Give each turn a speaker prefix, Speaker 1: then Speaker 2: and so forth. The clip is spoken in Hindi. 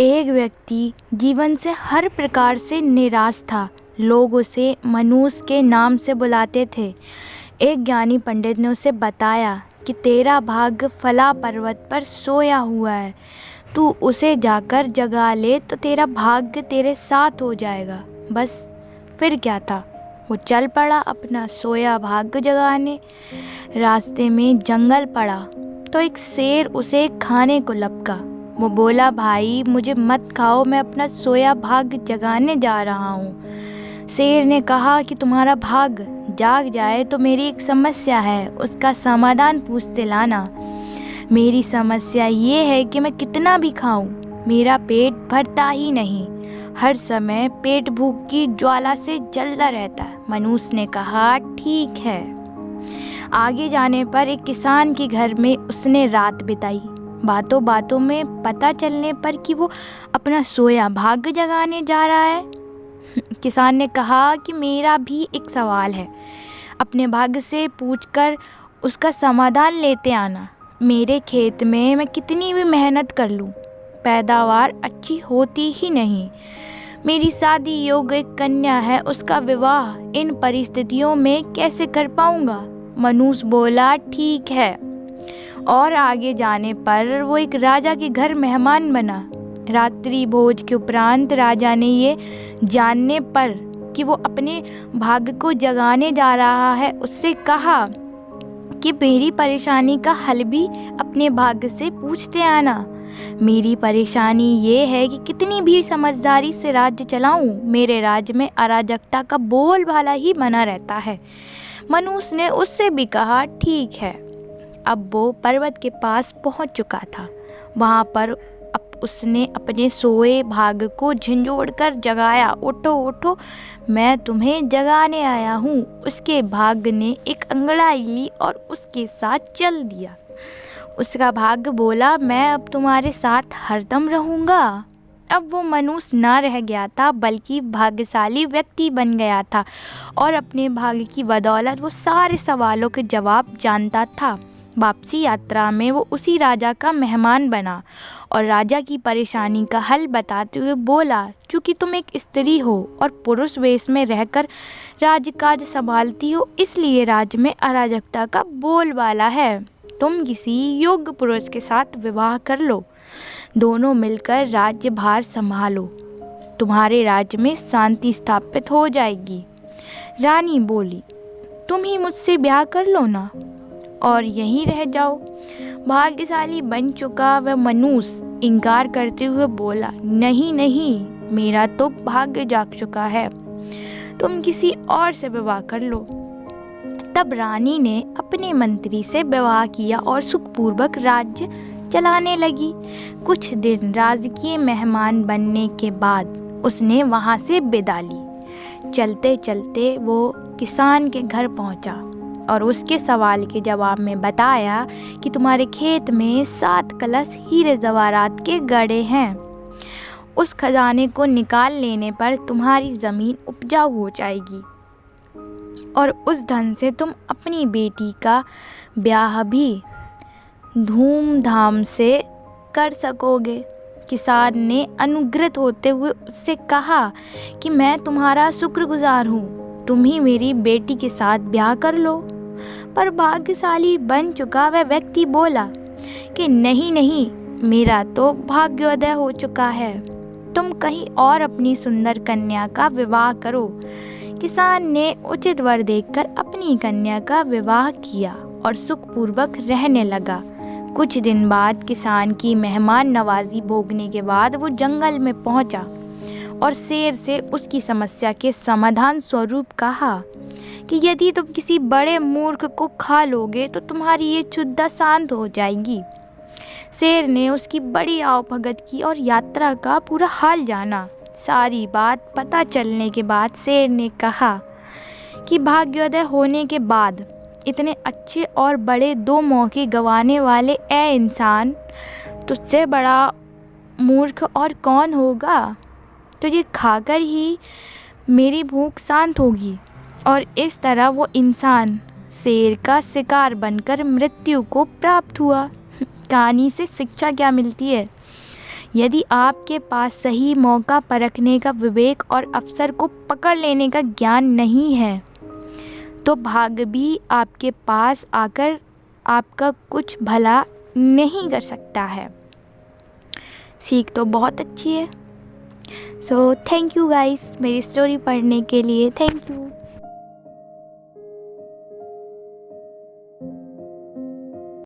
Speaker 1: एक व्यक्ति जीवन से हर प्रकार से निराश था। लोग उसे मनुष्य के नाम से बुलाते थे। एक ज्ञानी पंडित ने उसे बताया कि तेरा भाग्य फला पर्वत पर सोया हुआ है, तू उसे जाकर जगा ले तो तेरा भाग्य तेरे साथ हो जाएगा। बस फिर क्या था, वो चल पड़ा अपना सोया भाग्य जगाने। रास्ते में जंगल पड़ा तो एक शेर उसे खाने को लपका। वो बोला, भाई मुझे मत खाओ, मैं अपना सोया भाग्य जगाने जा रहा हूँ। शेर ने कहा कि तुम्हारा भाग्य जाग जाए तो मेरी एक समस्या है, उसका समाधान पूछते लाना। मेरी समस्या ये है कि मैं कितना भी खाऊं, मेरा पेट भरता ही नहीं, हर समय पेट भूख की ज्वाला से जलता रहता है। मनुष्य ने कहा, ठीक है। आगे जाने पर एक किसान के घर में उसने रात बिताई। बातों बातों में पता चलने पर कि वो अपना सोया भाग्य जगाने जा रहा है। किसान ने कहा कि मेरा भी एक सवाल है, अपने भाग्य से पूछकर उसका समाधान लेते आना। मेरे खेत में मैं कितनी भी मेहनत कर लूँ, पैदावार अच्छी होती ही नहीं। मेरी शादी योग्य एक कन्या है, उसका विवाह इन परिस्थितियों में कैसे कर पाऊँगा। मनुष्य बोला, ठीक है। और आगे जाने पर वो एक राजा के घर मेहमान बना। रात्रि भोज के उपरांत राजा ने ये जानने पर कि वो अपने भाग्य को जगाने जा रहा है, उससे कहा कि मेरी परेशानी का हल भी अपने भाग्य से पूछते आना। मेरी परेशानी ये है कि कितनी भी समझदारी से राज्य चलाऊं, मेरे राज्य में अराजकता का बोलबाला ही बना रहता है। मनुष्य ने उससे भी कहा, ठीक है। अब वो पर्वत के पास पहुंच चुका था। वहां पर उसने अपने सोए भाग्य को झंझोड़कर जगाया। उठो उठो, मैं तुम्हें जगाने आया हूँ। उसके भाग्य ने एक अंगड़ाई ली और उसके साथ चल दिया। उसका भाग्य बोला, मैं अब तुम्हारे साथ हरदम रहूँगा। अब वो मनुष्य ना रह गया था, बल्कि भाग्यशाली व्यक्ति बन गया था और अपने भाग्य की बदौलत वो सारे सवालों के जवाब जानता था। वापसी यात्रा में वो उसी राजा का मेहमान बना और राजा की परेशानी का हल बताते हुए बोला, चूँकि तुम एक स्त्री हो और पुरुष वेश में रहकर राजकाज संभालती हो, इसलिए राज्य में अराजकता का बोलबाला है। तुम किसी योग्य पुरुष के साथ विवाह कर लो, दोनों मिलकर राज्य भार संभालो, तुम्हारे राज्य में शांति स्थापित हो जाएगी। रानी बोली, तुम ही मुझसे ब्याह कर लो ना और यहीं रह जाओ। भाग्यशाली बन चुका वह मनुष्य इनकार करते हुए बोला, नहीं नहीं, मेरा तो भाग्य जाग चुका है, तुम किसी और से विवाह कर लो। तब रानी ने अपने मंत्री से विवाह किया और सुखपूर्वक राज्य चलाने लगी। कुछ दिन राजकीय मेहमान बनने के बाद उसने वहां से विदा ली। चलते चलते वो किसान के घर पहुंचा और उसके सवाल के जवाब में बताया कि तुम्हारे खेत में 7 कलश हीरे जवाहरात के गड़े हैं। उस खजाने को निकाल लेने पर तुम्हारी ज़मीन उपजाऊ हो जाएगी और उस धन से तुम अपनी बेटी का ब्याह भी धूमधाम से कर सकोगे। किसान ने अनुग्रहित होते हुए उससे कहा कि मैं तुम्हारा शुक्रगुजार हूँ, तुम ही मेरी बेटी के साथ ब्याह कर लो। पर भाग्यशाली बन चुका वह व्यक्ति बोला कि नहीं नहीं, मेरा तो भाग्योदय हो चुका है, तुम कहीं और अपनी सुंदर कन्या का विवाह करो। किसान ने उचित वर देखकर अपनी कन्या का विवाह किया और सुखपूर्वक रहने लगा। कुछ दिन बाद किसान की मेहमान नवाजी भोगने के बाद वो जंगल में पहुंचा और शेर से उसकी समस्या के समाधान स्वरूप कहा कि यदि तुम किसी बड़े मूर्ख को खा लोगे तो तुम्हारी ये क्षुधा शांत हो जाएगी। शेर ने उसकी बड़ी आवभगत की और यात्रा का पूरा हाल जाना। सारी बात पता चलने के बाद शेर ने कहा कि भाग्योदय होने के बाद इतने अच्छे और बड़े 2 मौके गंवाने वाले ए इंसान, तुझसे बड़ा मूर्ख और कौन होगा। तुझे खाकर ही मेरी भूख शांत होगी। और इस तरह वो इंसान शेर का शिकार बनकर मृत्यु को प्राप्त हुआ। कहानी से शिक्षा क्या मिलती है? यदि आपके पास सही मौका परखने का विवेक और अवसर को पकड़ लेने का ज्ञान नहीं है तो भाग्य भी आपके पास आकर आपका कुछ भला नहीं कर सकता है। सीख तो बहुत अच्छी है। सो थैंक यू गाइस मेरी स्टोरी पढ़ने के लिए। Thank you.